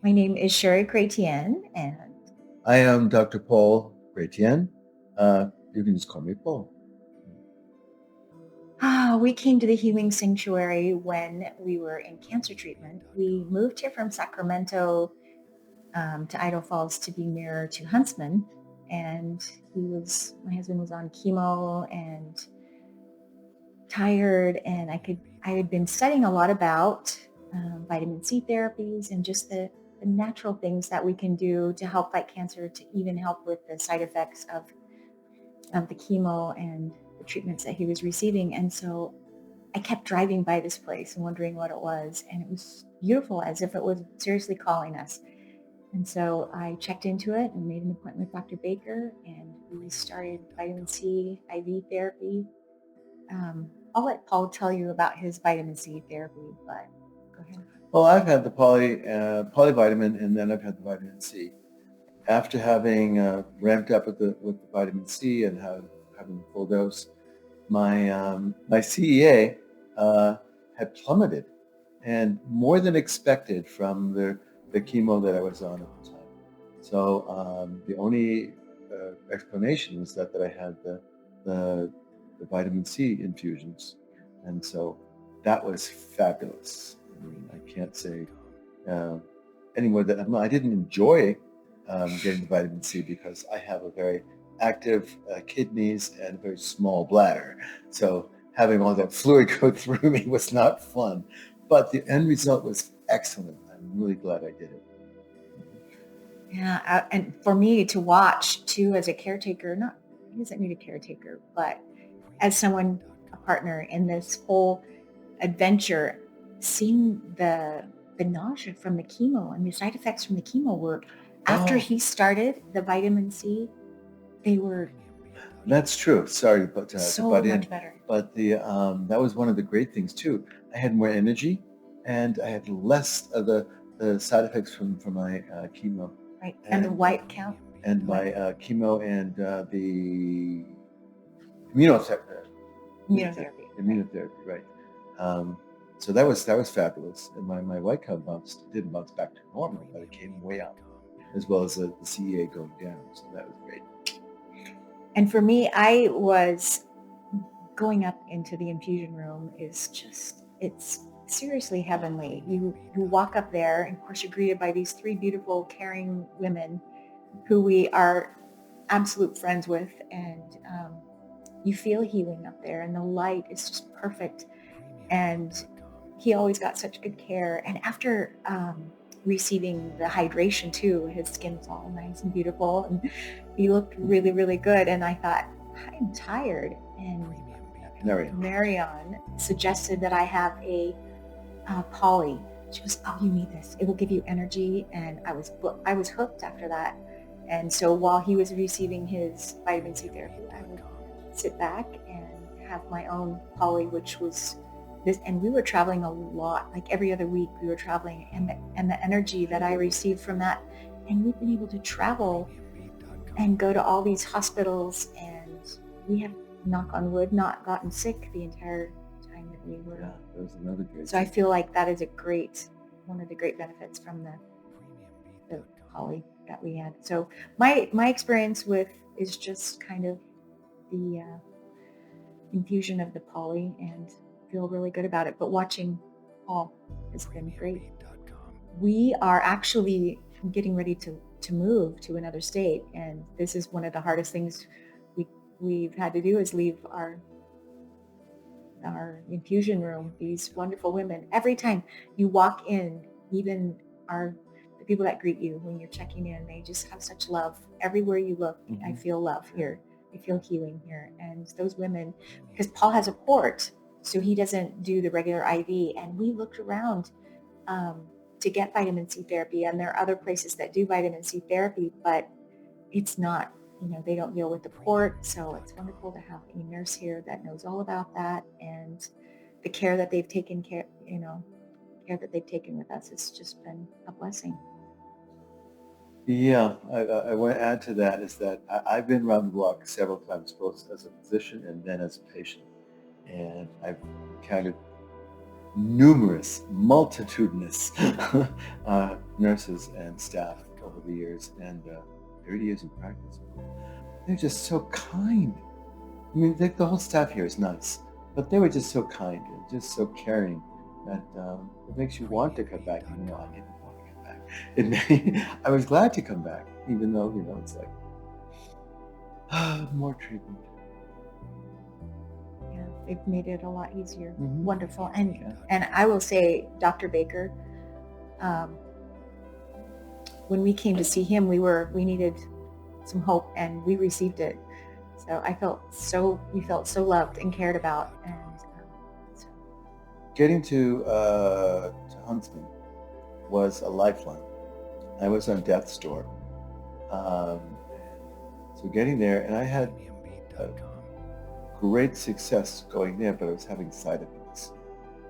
My name is Sherrie and I am Dr. Paul Chrétien. You can just call me Paul. we came to the Healing Sanctuary when we were in cancer treatment. We moved here from Sacramento to Idaho Falls to be nearer to Huntsman, and my husband was on chemo and tired, and I had been studying a lot about vitamin C therapies and just the natural things that we can do to help fight cancer, to even help with the side effects of the chemo and the treatments that he was receiving. And so I kept driving by this place and wondering what it was. And it was beautiful, as if it was seriously calling us. And so I checked into it and made an appointment with Dr. Baker, and we started vitamin C IV therapy. I'll let Paul tell you about his vitamin C therapy, but go ahead. Well, I've had the polyvitamin, and then I've had the vitamin C. After having ramped up with the vitamin C and having the full dose, my CEA had plummeted, and more than expected from the chemo that I was on at the time. So the only explanation was that I had the the vitamin C infusions, and so that was fabulous. I mean, I can't say uh, anymore that I didn't enjoy getting the vitamin C because I have a very active kidneys and a very small bladder. So having all that fluid go through me was not fun, but the end result was excellent. I'm really glad I did it. Yeah, and for me to watch too as a caretaker, not he doesn't need a caretaker, but as someone, a partner in this whole adventure, seeing the nausea from the chemo and the side effects from the chemo were, after Oh, he started the vitamin C, they were that's true. Sorry to so butt in, much better. but the that was one of the great things too. I had more energy, and I had less of the side effects from my chemo, Right. And the and white count, and the white my chemo and the immunotherapy, immunotherapy, right? immunotherapy, right? Um, so that was fabulous, and my white count didn't bounce back to normal, but it came way up, as well as the CEA going down. So that was great. And for me, I was going up into the infusion room is just, it's seriously heavenly. You walk up there, and of course you're greeted by these three beautiful, caring women who we are absolute friends with, and you feel healing up there, and the light is just perfect. And he always got such good care. And after receiving the hydration too, his skin's all nice and beautiful, and he looked really, really good. And I thought, I'm tired. And Marion. Marion suggested that I have a poly. She goes, "Oh, you need this. It will give you energy." And I was hooked after that. And so while he was receiving his vitamin C therapy, I would sit back and have my own poly, which was this. And we were traveling a lot, like every other week we were traveling, and the energy that I received from that. And we've been able to travel and go to all these hospitals, and we have, knock on wood, not gotten sick the entire time that we were. Yeah, that was another great So I thing. feel like that is one of the great benefits from the poly that we had. So my experience with is just kind of the infusion of the poly, and feel really good about it. But watching Paul has been great. We are actually getting ready to move to another state, and this is one of the hardest things we we've had to do, is leave our infusion room. These wonderful women, every time you walk in, even our the people that greet you when you're checking in, they just have such love. Everywhere you look, I Hmm. feel love here. I feel healing here. And those women, because Paul has a port, so he doesn't do the regular IV. And we looked around um, to get vitamin C therapy, and there are other places that do vitamin C therapy, but it's not, they don't deal with the port. So it's wonderful to have a nurse here that knows all about that, and the care that they've taken care, care that they've taken with us has just been a blessing. Yeah, I want to add to that is that I've been around the block several times, both as a physician and then as a patient, and I've encountered numerous, multitudinous nurses and staff over the years, and 30 years in practice. They're just so kind. I mean, the whole staff here is nice, but they were just so kind and just so caring that it makes you want to come back, even though I didn't want to come back. I was glad to come back, even though, it's like, more treatment. Yeah, they've made it a lot easier. Mhm. Wonderful. And Yeah. and I will say, Dr. Baker, when we came to see him, we needed some hope, and we received it. So we felt so loved and cared about, and so, Getting to Huntsman was a lifeline. I was on death's door. Um, so getting there, and I had great success going there, but I was having side effects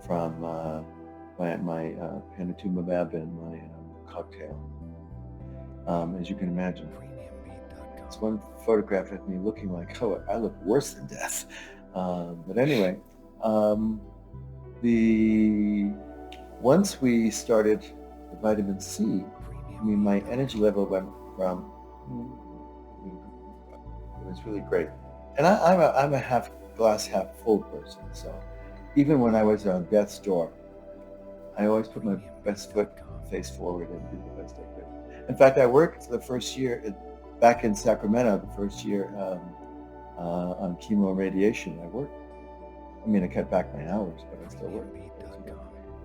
from my panitumumab and my cocktail, as you can imagine. It's one photograph of me looking like, oh, I look worse than death. But anyway, once we started the vitamin C, I mean, my energy level went from, it was really great. And I'm a half glass, half full person. So even when I was on death's door, I always put my best foot face forward and did the best I could. In fact, I worked the first year back in Sacramento, the first year on chemo and radiation. I worked. I mean, I cut back my hours, but I still worked.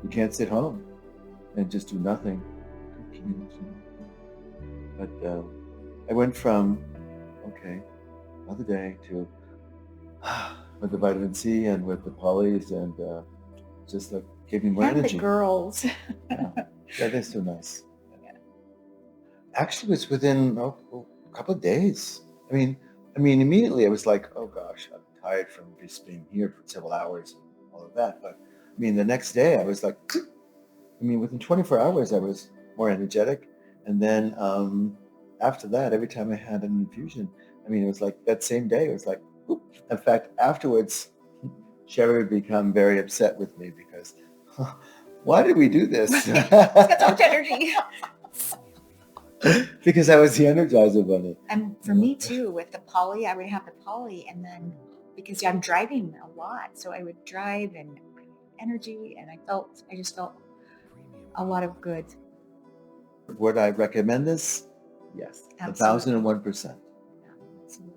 You can't sit home and just do nothing. But I went from, okay, another day to with the vitamin C and with the polys, and just like gave me more and energy. the girls. Yeah, they're so nice. Actually, it's within a couple of days. I mean, immediately I was like, oh gosh, I'm tired from just being here for several hours and all of that. But I mean, the next day I was like, within 24 hours I was more energetic. And then after that, every time I had an infusion, it was like that same day, it was like, whoop. In fact, afterwards, Sherrie would become very upset with me because, why did we do this? It's got so much energy. Because I was the Energizer Bunny. And for me too, with the poly, I would have the poly, and then because I'm driving a lot, so I would drive and energy, and I just felt a lot of good. Would I recommend this? Yes, Absolutely. 1,001%. Absolutely.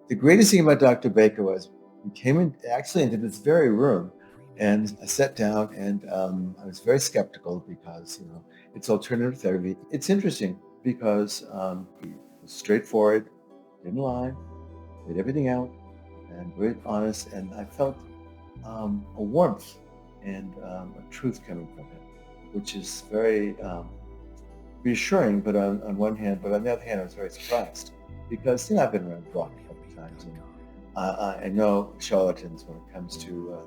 The greatest thing about Dr. Baker was we came into this very room, and I sat down, and I was very skeptical because it's alternative therapy. It's interesting because he was straightforward, didn't lie, laid everything out, and very honest, and I felt a warmth and a truth coming from him, which is very reassuring, but on one hand, but on the other hand, I was very surprised because I've been around the block a couple of times, and I know charlatans when it comes to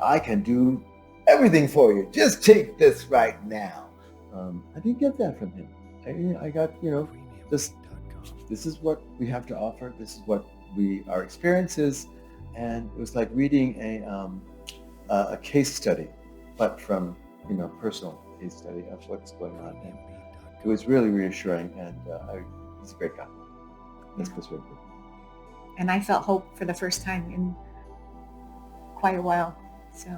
I can do everything for you. Just take this right now. I didn't get that from him. I got this is what we have to offer. This is what our experience is, and it was like reading a case study, but from personal case study of what's going on. And it was really reassuring, and he's a great guy. That's what's really good. And I felt hope for the first time in quite a while. So,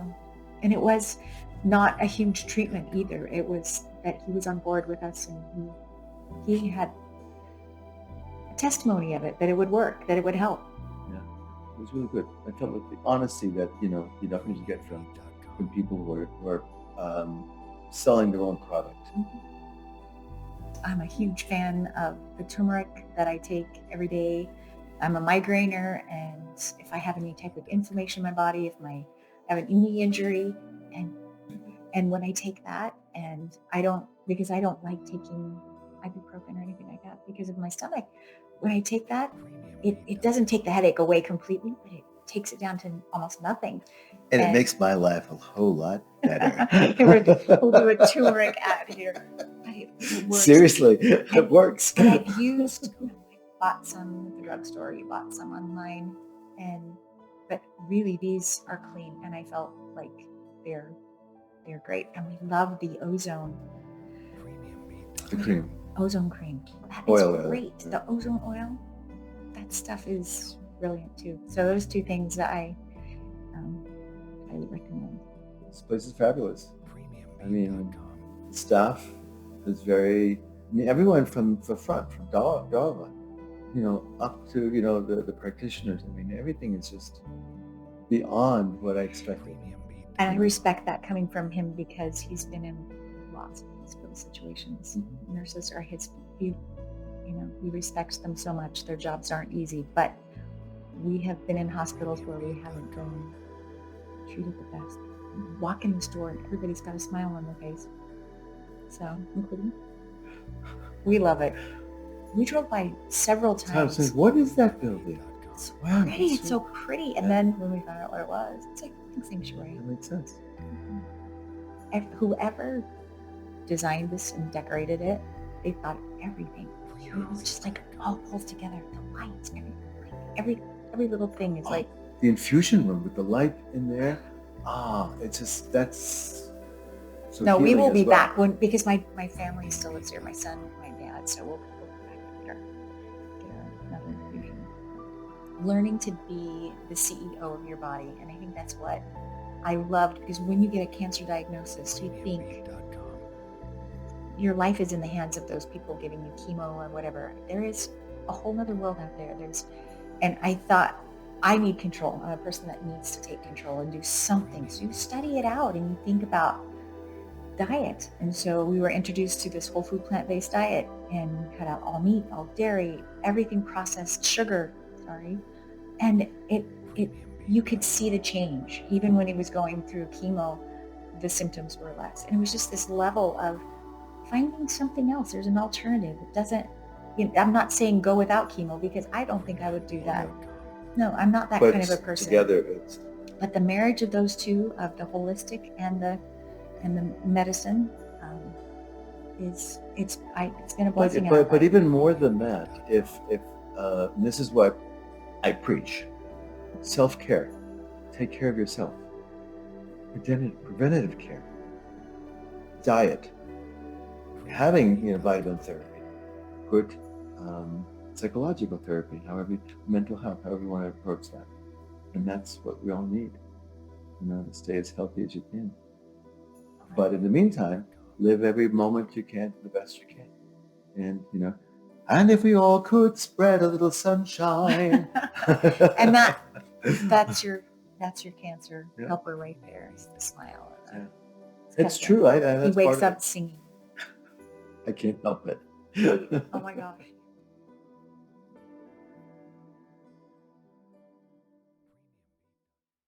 and it was not a huge treatment either. It was that he was on board with us, and he had a testimony of it, that it would work, that it would help. Yeah, it was really good. I felt like the honesty that you don't get from people who are selling their own product. Mm-hmm. I'm a huge fan of the turmeric that I take every day. I'm a migrainer, and if I have any type of inflammation in my body, if I have an knee injury, and when I take that, and because I don't like taking ibuprofen or anything like that because of my stomach, when I take that, it doesn't take the headache away completely, but it takes it down to almost nothing. And it makes my life a whole lot better. We'll do a turmeric ad here. It works. Seriously, it works. And I've bought some at the drugstore, you bought some online, but really these are clean, and I felt like they're great. And we love the ozone The cream. Ozone cream. That is Oil. great. Yeah. The ozone oil, that stuff is brilliant too. So those two things that I highly recommend. This place is fabulous. I mean, the staff is very, I mean, everyone from the front, from Darwin, up to, the practitioners. I mean, everything is just beyond what I expected. And I respect that coming from him because he's been in lots of hospital situations. Mhm. Nurses are he respects them so much. Their jobs aren't easy, but we have been in hospitals where we haven't been treated the best. You walk in the store and everybody's got a smile on their face. So, including, we love it. We drove by several times. Like, what is that building? It's pretty. It's so pretty. And then when we found out what it was, it's like a sanctuary. That makes sense. And whoever designed this and decorated it, they thought of everything. It was just like all pulls together. The lights, every little thing is like the infusion room with the light in there. It's just that's. So no, we will be well. back because my family still lives here. My son, my dad, so we'll go back later. Get another infusion. Learning to be the CEO of your body, and I think that's what I loved because when you get a cancer diagnosis, you think your life is in the hands of those people giving you chemo or whatever. There is a whole other world out there. And I thought, I need control. I'm a person that needs to take control and do something. So you study it out and you think about diet. And so we were introduced to this whole food plant-based diet and cut out all meat, all dairy, everything processed, sugar, and you could see the change. Even when he was going through chemo, the symptoms were less. And it was just this level of finding something else. There's an alternative. It doesn't, I'm not saying go without chemo because I don't think I would do that. No, I'm not that kind of a person. Together, but the marriage of those two, of the holistic and the medicine, it's been a blessing. But even more than that, if this is what I preach, self-care, take care of yourself, preventative care, diet, having vitamin therapy, good psychological therapy, mental health, however you want to approach that, and that's what we all need, to stay as healthy as you can. But in the meantime, live every moment you can the best you can, and if we all could spread a little sunshine, and that's your cancer helper right there. Is the smile. It's true. He wakes up singing. I can't help it. Oh my gosh.